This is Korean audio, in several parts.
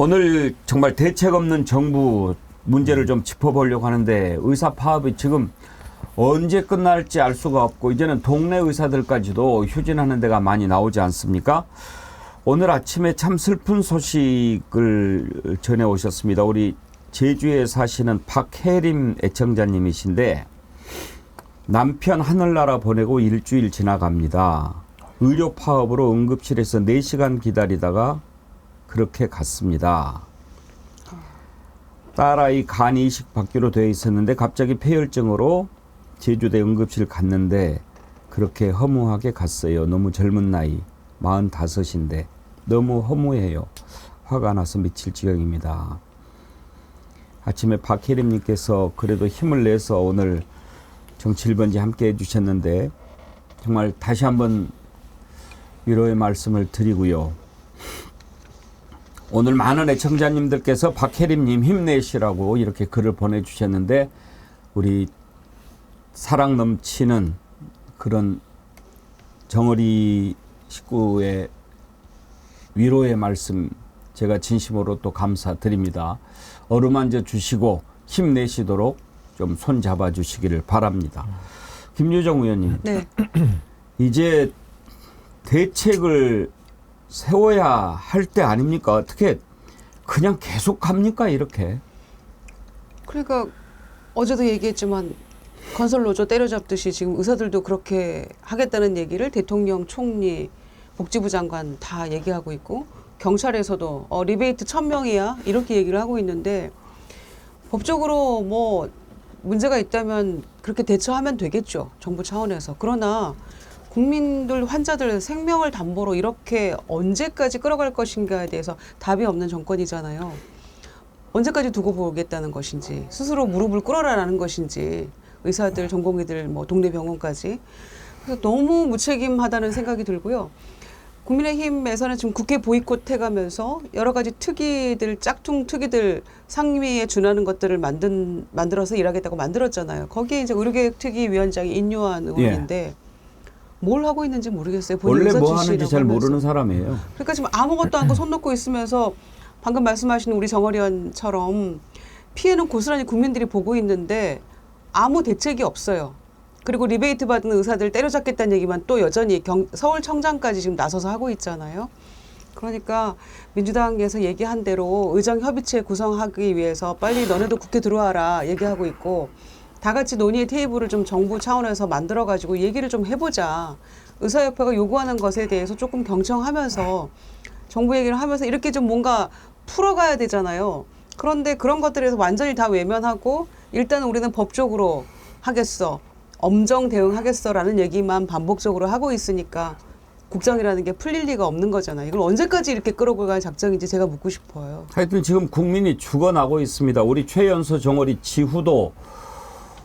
오늘 정말 대책 없는 정부 문제를 좀 짚어보려고 하는데 의사 파업이 지금 언제 끝날지 알 수가 없고 이제는 동네 의사들까지도 휴진하는 데가 많이 나오지 않습니까? 오늘 아침에 참 슬픈 소식을 전해 오셨습니다. 우리 제주에 사시는 박혜림 애청자님이신데 남편 하늘나라 보내고 일주일 지나갑니다. 의료 파업으로 응급실에서 4시간 기다리다가 그렇게 갔습니다. 딸아이 간 이식 받기로 되어 있었는데 갑자기 폐혈증으로 제주대 응급실 갔는데 그렇게 허무하게 갔어요. 너무 젊은 나이 45인데 너무 허무해요. 화가 나서 미칠 지경입니다. 아침에 박혜림님께서 그래도 힘을 내서 오늘 정치1번지 함께 해주셨는데 정말 다시 한번 위로의 말씀을 드리고요. 오늘 많은 애청자님들께서 박혜림님 힘내시라고 이렇게 글을 보내주셨는데 우리 사랑 넘치는 그런 정어리 식구의 위로의 말씀 제가 진심으로 또 감사드립니다. 어루만져 주시고 힘내시도록 좀 손잡아 주시기를 바랍니다. 김유정 의원님. 네. 이제 대책을 세워야 할 때 아닙니까? 어떻게 그냥 계속 합니까? 이렇게. 그러니까 어제도 얘기했지만 건설노조 때려잡듯이 지금 의사들도 그렇게 하겠다는 얘기를 대통령, 총리, 복지부 장관 다 얘기하고 있고 경찰에서도 리베이트 1000명이야 이렇게 얘기를 하고 있는데 법적으로 뭐 문제가 있다면 그렇게 대처하면 되겠죠. 정부 차원에서. 그러나 국민들, 환자들 생명을 담보로 이렇게 언제까지 끌어갈 것인가에 대해서 답이 없는 정권이잖아요. 언제까지 두고 보겠다는 것인지, 스스로 무릎을 꿇어라라는 것인지, 의사들, 전공의들, 뭐 동네 병원까지. 그래서 너무 무책임하다는 생각이 들고요. 국민의힘에서는 지금 국회 보이콧 해가면서 여러 가지 특위들, 짝퉁 특위들 상임위에 준하는 것들을 만들어서 일하겠다고 만들었잖아요. 거기에 이제 의료개혁특위위원장이 인요한 의원인데 뭘 하고 있는지 모르겠어요. 원래 뭐 하는지 잘 모르는 사람이에요. 그러니까 지금 아무것도 않고 손 놓고 있으면서 방금 말씀하신 우리 정어리 의원처럼 피해는 고스란히 국민들이 보고 있는데 아무 대책이 없어요. 그리고 리베이트 받은 의사들 때려잡겠다는 얘기만 또 여전히 서울청장까지 지금 나서서 하고 있잖아요. 그러니까 민주당에서 얘기한 대로 의정협의체 구성하기 위해서 빨리 너네도 국회 들어와라 얘기하고 있고 다 같이 논의의 테이블을 좀 정부 차원에서 만들어가지고 얘기를 좀 해보자. 의사협회가 요구하는 것에 대해서 조금 경청하면서 정부 얘기를 하면서 이렇게 좀 뭔가 풀어가야 되잖아요. 그런데 그런 것들에서 완전히 다 외면하고 일단 우리는 법적으로 하겠어. 엄정 대응하겠어라는 얘기만 반복적으로 하고 있으니까 국정이라는 게 풀릴 리가 없는 거잖아요. 이걸 언제까지 이렇게 끌어고 갈 작정인지 제가 묻고 싶어요. 하여튼 지금 국민이 죽어나고 있습니다. 우리 최연소 정어리 지후도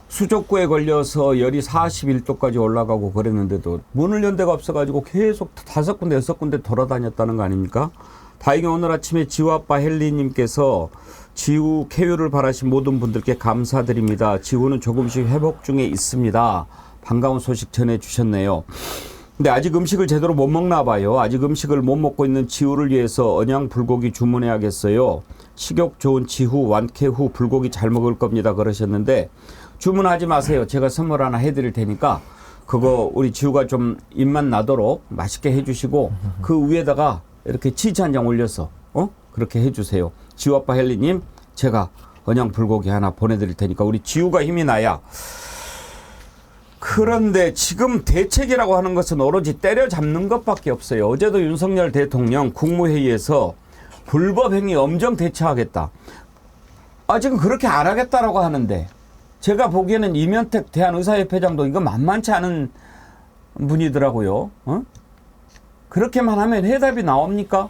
수족구에 걸려서 열이 41도까지 올라가고 그랬는데도 문을 연 데가 없어가지고 계속 5군데 6군데 돌아다녔다는 거 아닙니까? 다행히 오늘 아침에 지우 아빠 헬리님께서 지우 쾌유를 바라신 모든 분들께 감사드립니다. 지우는 조금씩 회복 중에 있습니다. 반가운 소식 전해주셨네요. 근데 아직 음식을 제대로 못 먹나 봐요. 아직 음식을 못 먹고 있는 지우를 위해서 언양 불고기 주문해야겠어요. 식욕 좋은 지후 완쾌 후 불고기 잘 먹을 겁니다. 그러셨는데 주문하지 마세요. 제가 선물 하나 해드릴 테니까 그거 우리 지우가 좀 입맛 나도록 맛있게 해주시고 그 위에다가 이렇게 치즈 한 장 올려서 그렇게 해주세요. 지우 아빠 헬리님 제가 언양 불고기 하나 보내드릴 테니까 우리 지우가 힘이 나야. 그런데 지금 대책이라고 하는 것은 오로지 때려잡는 것밖에 없어요. 어제도 윤석열 대통령 국무회의에서 불법행위 엄정 대처하겠다. 지금 그렇게 안 하겠다라고 하는데 제가 보기에는 이면택 대한의사협회장도 이거 만만치 않은 분이더라고요. 그렇게만 하면 해답이 나옵니까?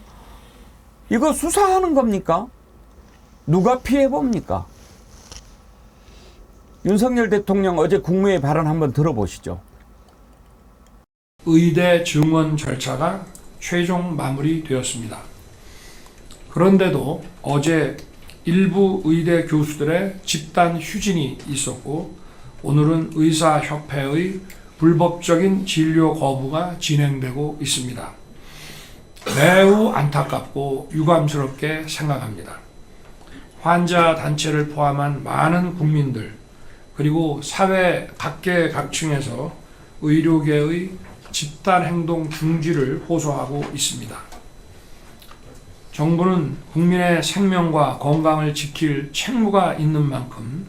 이거 수사하는 겁니까? 누가 피해봅니까? 윤석열 대통령 어제 국무회의 발언 한번 들어보시죠. 의대 증원 절차가 최종 마무리되었습니다. 그런데도 어제 일부 의대 교수들의 집단 휴진이 있었고 오늘은 의사협회의 불법적인 진료 거부가 진행되고 있습니다. 매우 안타깝고 유감스럽게 생각합니다. 환자 단체를 포함한 많은 국민들 그리고 사회 각계각층에서 의료계의 집단행동 중지를 호소하고 있습니다. 정부는 국민의 생명과 건강을 지킬 책무가 있는 만큼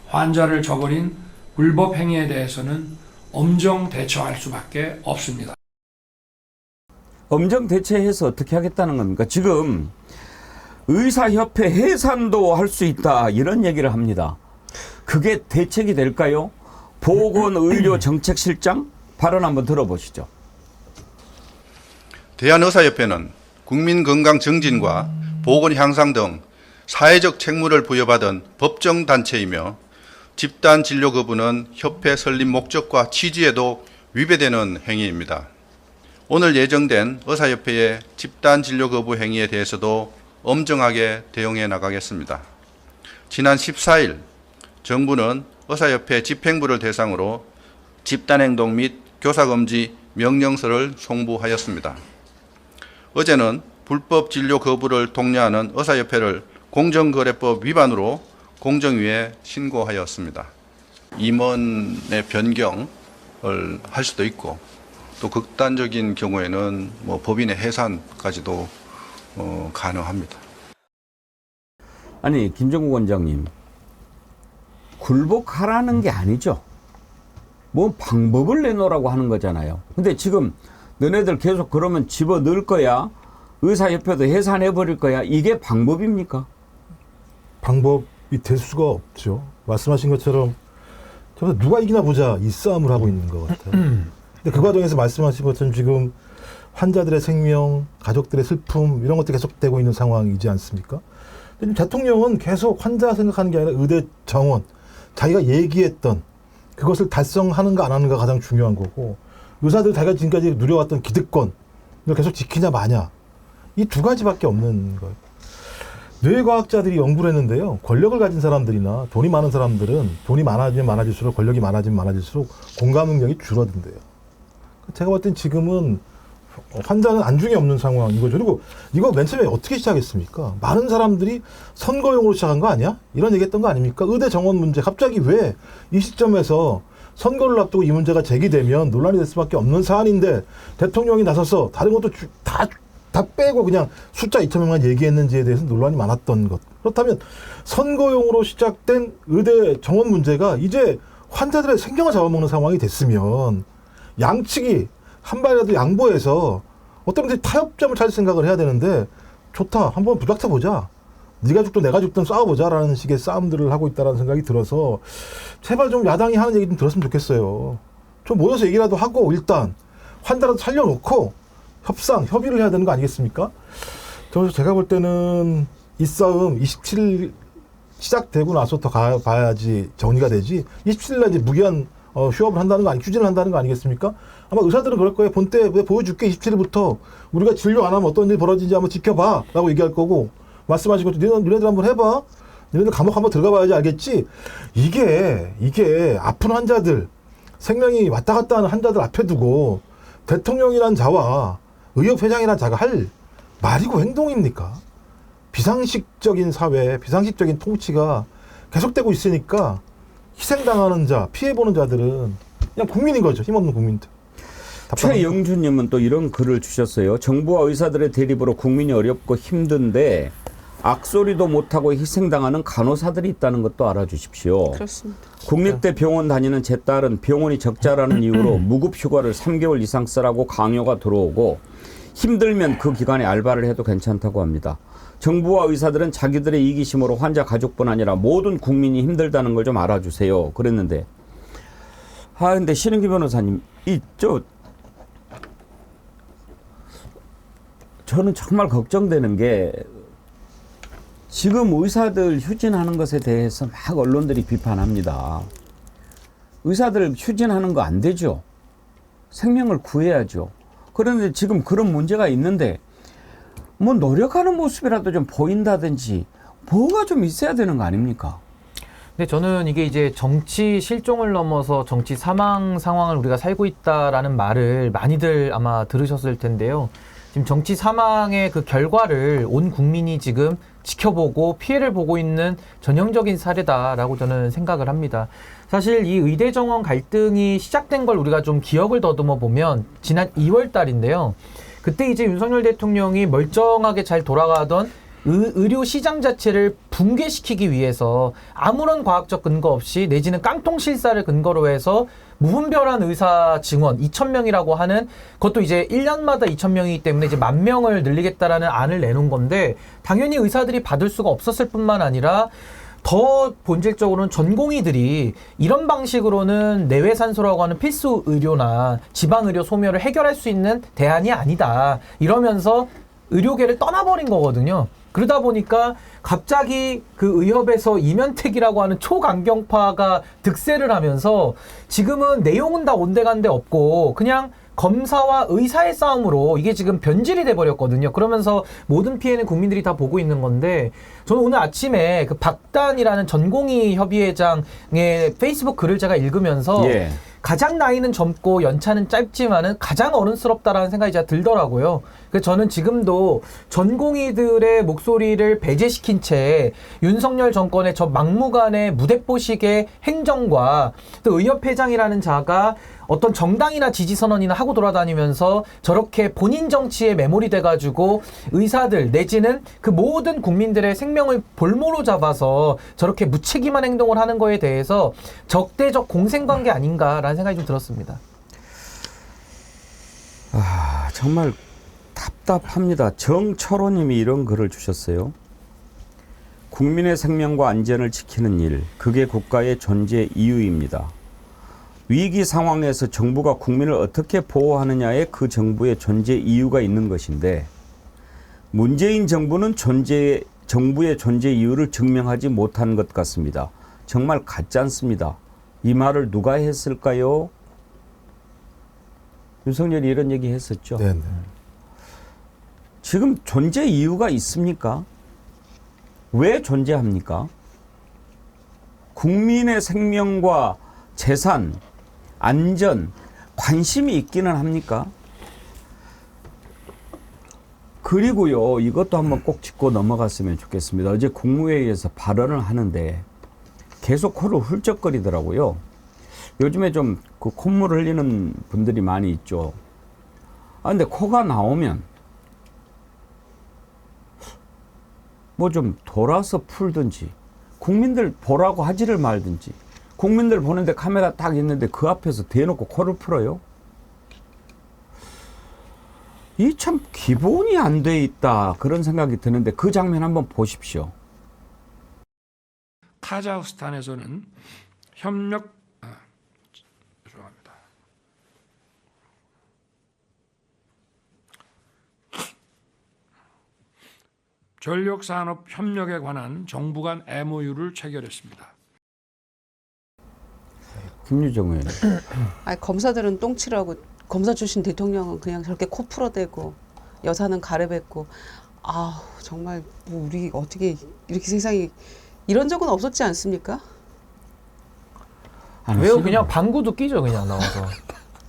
환자를 저버린 불법 행위에 대해서는 엄정 대처할 수밖에 없습니다. 엄정 대체해서 어떻게 하겠다는 겁니까? 지금 의사협회 해산도 할 수 있다 이런 얘기를 합니다. 그게 대책이 될까요? 보건의료정책실장 발언 한번 들어보시죠. 대한의사협회는 국민건강 증진과 보건 향상 등 사회적 책무를 부여받은 법정단체이며 집단진료 거부는 협회 설립 목적과 취지에도 위배되는 행위입니다. 오늘 예정된 의사협회의 집단진료 거부 행위에 대해서도 엄정하게 대응해 나가겠습니다. 지난 14일 정부는 의사협회 집행부를 대상으로 집단행동 및 교사금지 명령서를 송부하였습니다. 어제는 불법 진료 거부를 독려하는 의사협회를 공정거래법 위반으로 공정위에 신고하였습니다. 임원의 변경을 할 수도 있고 또 극단적인 경우에는 법인의 해산까지도 가능합니다. 아니 김정국 원장님 굴복하라는 게 아니죠. 뭐 방법을 내놓으라고 하는 거잖아요. 근데 지금 너네들 계속 그러면 집어넣을 거야. 의사협회도 해산해버릴 거야. 이게 방법입니까? 방법이 될 수가 없죠. 말씀하신 것처럼 누가 이기나 보자 이 싸움을 하고 있는 것 같아요. 근데 그 과정에서 말씀하신 것처럼 지금 환자들의 생명, 가족들의 슬픔 이런 것들이 계속되고 있는 상황이지 않습니까? 근데 대통령은 계속 환자 생각하는 게 아니라 의대 정원, 자기가 얘기했던 그것을 달성하는가 안 하는가 가장 중요한 거고 의사들 자기가 지금까지 누려왔던 기득권을 계속 지키냐 마냐 이 두 가지밖에 없는 거예요. 뇌과학자들이 연구를 했는데요. 권력을 가진 사람들이나 돈이 많은 사람들은 돈이 많아지면 많아질수록 권력이 많아지면 많아질수록 공감 능력이 줄어든대요. 제가 볼 땐 지금은 환자는 안중에 없는 상황인 거죠. 그리고 이거 맨 처음에 어떻게 시작했습니까? 많은 사람들이 선거용으로 시작한 거 아니야? 이런 얘기했던 거 아닙니까? 의대 정원 문제 갑자기 왜 이 시점에서 선거를 앞두고 이 문제가 제기되면 논란이 될 수밖에 없는 사안인데 대통령이 나서서 다른 것도 다 빼고 그냥 숫자 2,000명만 얘기했는지에 대해서 논란이 많았던 것. 그렇다면 선거용으로 시작된 의대 정원 문제가 이제 환자들의 생명을 잡아먹는 상황이 됐으면 양측이 한 발이라도 양보해서 어떤 분들이 타협점을 찾을 생각을 해야 되는데 좋다. 한번 부닥쳐보자. 네가 죽든 내가 죽든 싸워보자라는 식의 싸움들을 하고 있다는 생각이 들어서 제발 좀 야당이 하는 얘기 좀 들었으면 좋겠어요. 좀 모여서 얘기라도 하고 일단 환자라도 살려놓고 협의를 해야 되는 거 아니겠습니까? 제가 볼 때는 이 싸움 27일 시작되고 나서 더 가봐야지 정리가 되지 27일날 이제 무기한 휴업을 한다는 거 추진을 한다는 거 아니겠습니까? 아마 의사들은 그럴 거예요. 본 때 보여줄게 27일부터 우리가 진료 안 하면 어떤 일이 벌어지는지 한번 지켜봐 라고 얘기할 거고 말씀하신 것처럼 너네들 한번 해봐. 너네들 감옥 한번 들어가 봐야지 알겠지? 이게 아픈 환자들 생명이 왔다 갔다 하는 환자들 앞에 두고 대통령이란 자와 의협회장이란 자가 할 말이고 행동입니까? 비상식적인 사회, 비상식적인 통치가 계속되고 있으니까 희생당하는 자, 피해보는 자들은 그냥 국민인 거죠. 힘없는 국민들. 최영주님은 또 이런 글을 주셨어요. 정부와 의사들의 대립으로 국민이 어렵고 힘든데 악소리도 못하고 희생당하는 간호사들이 있다는 것도 알아주십시오. 그렇습니다. 국립대 병원 다니는 제 딸은 병원이 적자라는 이유로 무급 휴가를 3개월 이상 쓰라고 강요가 들어오고 힘들면 그 기간에 알바를 해도 괜찮다고 합니다. 정부와 의사들은 자기들의 이기심으로 환자 가족뿐 아니라 모든 국민이 힘들다는 걸 좀 알아주세요. 그랬는데 근데 신은기 변호사님 저는 정말 걱정되는 게 지금 의사들 휴진하는 것에 대해서 막 언론들이 비판합니다. 의사들 휴진하는 거 안 되죠. 생명을 구해야죠. 그런데 지금 그런 문제가 있는데 뭐 노력하는 모습이라도 좀 보인다든지 뭐가 좀 있어야 되는 거 아닙니까? 근데 저는 이게 이제 정치 실종을 넘어서 정치 사망 상황을 우리가 살고 있다라는 말을 많이들 아마 들으셨을 텐데요. 지금 정치 사망의 그 결과를 온 국민이 지금 지켜보고 피해를 보고 있는 전형적인 사례다라고 저는 생각을 합니다. 사실 이 의대 정원 갈등이 시작된 걸 우리가 좀 기억을 더듬어 보면 지난 2월 달인데요. 그때 이제 윤석열 대통령이 멀쩡하게 잘 돌아가던 의료 시장 자체를 붕괴시키기 위해서 아무런 과학적 근거 없이 내지는 깡통 실사를 근거로 해서 무분별한 의사 증원 2,000명이라고 하는 그것도 이제 1년마다 2,000명이기 때문에 이제 10,000명을 늘리겠다라는 안을 내놓은 건데 당연히 의사들이 받을 수가 없었을 뿐만 아니라 더 본질적으로는 전공의들이 이런 방식으로는 내외산소라고 하는 필수 의료나 지방의료 소멸을 해결할 수 있는 대안이 아니다. 이러면서 의료계를 떠나버린 거거든요. 그러다 보니까 갑자기 그 의협에서 이면택이라고 하는 초강경파가 득세를 하면서 지금은 내용은 다 온데간데 없고 그냥 검사와 의사의 싸움으로 이게 지금 변질이 돼버렸거든요. 그러면서 모든 피해는 국민들이 다 보고 있는 건데 저는 오늘 아침에 그 박단이라는 전공의 협의회장의 페이스북 글을 제가 읽으면서 예. 가장 나이는 젊고 연차는 짧지만은 가장 어른스럽다라는 생각이 제가 들더라고요. 그래서 저는 지금도 전공의들의 목소리를 배제시킨 채 윤석열 정권의 저 막무가내 무대뽀식의 행정과 또 의협회장이라는 자가 어떤 정당이나 지지선언이나 하고 돌아다니면서 저렇게 본인 정치에 매몰이 돼가지고 의사들 내지는 그 모든 국민들의 생명을 볼모로 잡아서 저렇게 무책임한 행동을 하는 거에 대해서 적대적 공생관계 아닌가라는 생각이 좀 들었습니다. 아, 정말 답답합니다. 정철호님이 이런 글을 주셨어요. 국민의 생명과 안전을 지키는 일, 그게 국가의 존재 이유입니다. 위기 상황에서 정부가 국민을 어떻게 보호하느냐에 그 정부의 존재 이유가 있는 것인데 문재인 정부는 정부의 존재 이유를 증명하지 못한 것 같습니다. 정말 같지 않습니다. 이 말을 누가 했을까요? 윤석열이 이런 얘기 했었죠. 네네. 지금 존재 이유가 있습니까? 왜 존재합니까? 국민의 생명과 재산, 안전, 관심이 있기는 합니까? 그리고요, 이것도 한번 꼭 짚고 넘어갔으면 좋겠습니다. 어제 국무회의에서 발언을 하는데 계속 코를 훌쩍거리더라고요. 요즘에 좀 그 콧물 흘리는 분들이 많이 있죠. 아, 근데 코가 나오면 뭐 좀 돌아서 풀든지 국민들 보라고 하지를 말든지 국민들 보는데 카메라 딱 있는데 그 앞에서 대놓고 코를 풀어요? 이 참 기본이 안 돼 있다 그런 생각이 드는데 그 장면 한번 보십시오. 카자흐스탄에서는 죄송합니다. 전력산업 협력에 관한 정부 간 MOU를 체결했습니다. 김유정 의원. 아니, 검사들은 똥치라고 검사 출신 대통령은 그냥 저렇게 코 풀어대고 여사는 가래뱉고 아 정말 뭐 우리 어떻게 이렇게 세상이 이런 적은 없었지 않습니까? 아니, 왜요? 지금 그냥 방구도 끼죠 그냥 나와서.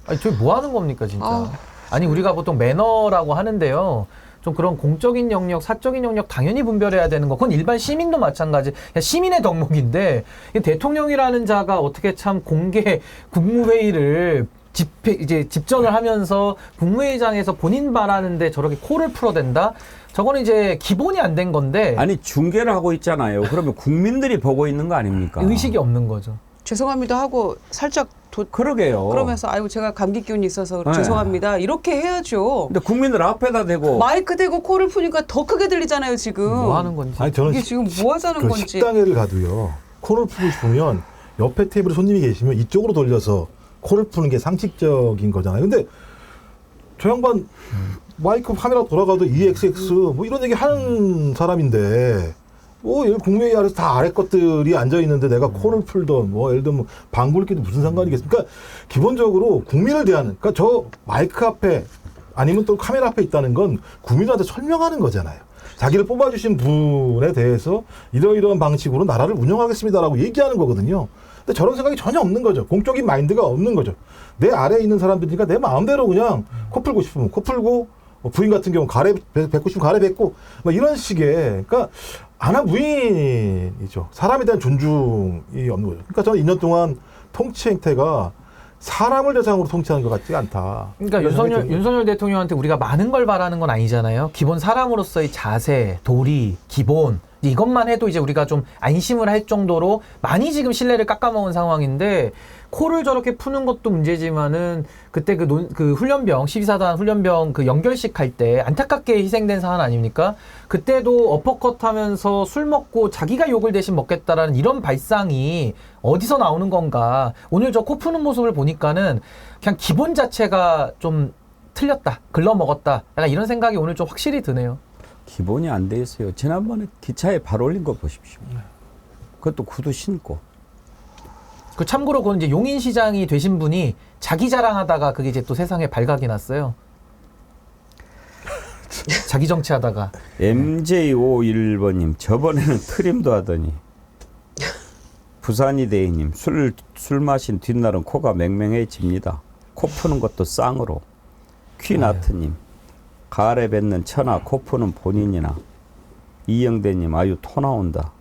아니 저희 뭐 하는 겁니까 진짜. 아우. 아니 우리가 보통 매너라고 하는데요. 좀 그런 공적인 영역, 사적인 영역 당연히 분별해야 되는 거. 그건 일반 시민도 마찬가지. 그냥 시민의 덕목인데 대통령이라는 자가 어떻게 참 공개 국무회의를 집전을 하면서 국무회의장에서 본인 말하는데 저렇게 코를 풀어댄다? 저거는 이제 기본이 안 된 건데 아니 중계를 하고 있잖아요. 그러면 국민들이 보고 있는 거 아닙니까? 의식이 없는 거죠. 죄송합니다 하고 살짝 그러게요. 그러면서 아이고 제가 감기 기운이 있어서 네. 죄송합니다 이렇게 해야죠. 근데 국민들 앞에다 대고 마이크 대고 코를 푸니까 더 크게 들리잖아요 지금. 뭐 하는 건지. 아니 저는 이게 지금 뭐 하자는 그 건지. 식당에를 가도요. 코를 풀고 싶으면 옆에 테이블에 손님이 계시면 이쪽으로 돌려서 코를 푸는 게 상식적인 거잖아요. 근데 저 양반 마이크 카메라 돌아가도 EXX 뭐 이런 얘기 하는 사람인데 뭐 여기 국무회의 아래서 다 아래 것들이 앉아 있는데 내가 코를 풀던 뭐 예를 들면 방구를 끼도 무슨 상관이겠습니까? 그러니까 기본적으로 국민을 대하는 그러니까 저 마이크 앞에 아니면 또 카메라 앞에 있다는 건 국민들한테 설명하는 거잖아요. 자기를 뽑아주신 분에 대해서 이러이러한 방식으로 나라를 운영하겠습니다라고 얘기하는 거거든요. 근데 저런 생각이 전혀 없는 거죠. 공적인 마인드가 없는 거죠. 내 아래에 있는 사람들이니까 내 마음대로 그냥 코 풀고 싶으면 코 풀고 부인 같은 경우 뵙고 싶으면 가래 뵙고 뭐 이런 식의 그러니까 아나무인이죠. 사람에 대한 존중이 없는 거죠. 그러니까 저는 2년 동안 통치 행태가 사람을 대상으로 통치하는 것 같지가 않다. 그러니까 이런 생각이 듭니다. 윤석열 대통령한테 우리가 많은 걸 바라는 건 아니잖아요. 기본 사람으로서의 자세, 도리, 기본 이것만 해도 이제 우리가 좀 안심을 할 정도로 많이 지금 신뢰를 깎아먹은 상황인데 코를 저렇게 푸는 것도 문제지만은 그때 그 훈련병 12사단 훈련병 그 연결식 할 때 안타깝게 희생된 사안 아닙니까? 그때도 어퍼컷하면서 술 먹고 자기가 욕을 대신 먹겠다라는 이런 발상이 어디서 나오는 건가? 오늘 저 코 푸는 모습을 보니까는 그냥 기본 자체가 좀 틀렸다, 글러먹었다. 약간 이런 생각이 오늘 좀 확실히 드네요. 기본이 안 돼 있어요. 지난번에 기차에 발 올린 거 보십시오. 그것도 구두 신고. 그 참고로 그건 이제 용인시장이 되신 분이 자기 자랑하다가 그게 이제 또 세상에 발각이 났어요. 자기 정치하다가. MJ51번님, 저번에는 트림도 하더니. 부산이 대희님, 술 마신 뒷날은 코가 맹맹해집니다. 코 푸는 것도 쌍으로. 퀴나트님, 가을에 뱉는 천하, 코 푸는 본인이나. 이영대님, 아유, 토 나온다.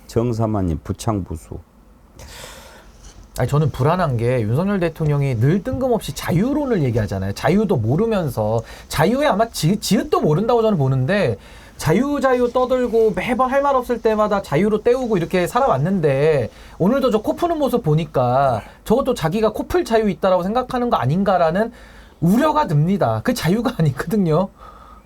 정사마님, 부창부수. 아니 저는 불안한 게 윤석열 대통령이 늘 뜬금없이 자유론을 얘기하잖아요. 자유도 모르면서 자유에 아마 지읒도 모른다고 저는 보는데 자유 떠들고 매번 할 말 없을 때마다 자유로 때우고 이렇게 살아왔는데 오늘도 저 코 푸는 모습 보니까 저것도 자기가 코 풀 자유 있다라고 생각하는 거 아닌가라는 우려가 듭니다. 그 자유가 아니거든요.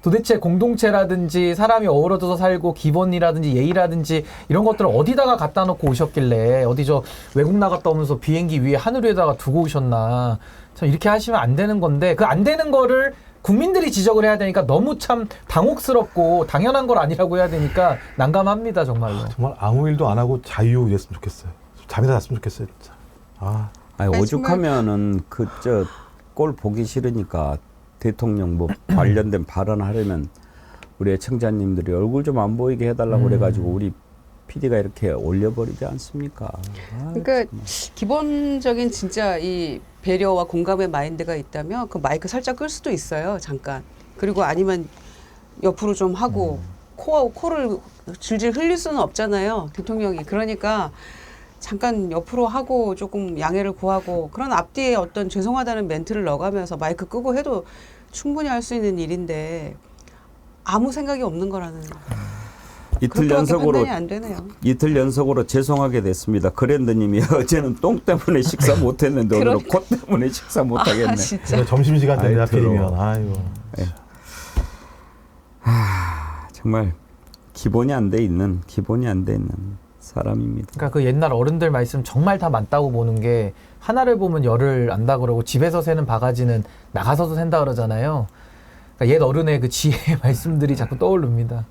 도대체 공동체라든지 사람이 어우러져서 살고 기본이라든지 예의라든지 이런 것들을 어디다가 갖다 놓고 오셨길래 어디 저 외국 나갔다 오면서 비행기 위에 하늘 위에다가 두고 오셨나. 참 이렇게 하시면 안 되는 건데 그 안 되는 거를 국민들이 지적을 해야 되니까 너무 참 당혹스럽고 당연한 걸 아니라고 해야 되니까 난감합니다 정말로. 정말 아무 일도 안 하고 자유 됐으면 좋겠어요. 잠이나 잤으면 좋겠어요, 진짜. 아니, 아니, 오죽하면은 꼴 보기 싫으니까 대통령 뭐 관련된 발언하려면 우리 애청자님들이 얼굴 좀 안 보이게 해달라고 그래가지고 우리 PD가 이렇게 올려버리지 않습니까? 그러니까 기본적인 진짜 이 배려와 공감의 마인드가 있다면 그 마이크 살짝 끌 수도 있어요. 잠깐. 그리고 아니면 옆으로 좀 하고 코를 질질 흘릴 수는 없잖아요. 대통령이. 그러니까 잠깐 옆으로 하고 조금 양해를 구하고 그런 앞뒤에 어떤 죄송하다는 멘트를 넣어가면서 마이크 끄고 해도 충분히 할 수 있는 일인데 아무 생각이 없는 거라는 그렇게밖에 판단이 안 되네요. 이틀 연속으로 죄송하게 됐습니다. 그랜드님이 어제는 똥 때문에 식사 못했는데 오늘은 코 때문에 식사 못하겠네. 아, 진짜. 점심시간 때문에 아이, 하필이면. 아이고. 네. 정말 기본이 안 돼 있는 사람입니다. 그러니까 그 옛날 어른들 말씀 정말 다 맞다고 보는 게 하나를 보면 열을 안다 그러고 집에서 새는 바가지는 나가서도 샌다 그러잖아요. 그러니까 옛 어른의 그 지혜의 말씀들이 자꾸 떠오릅니다.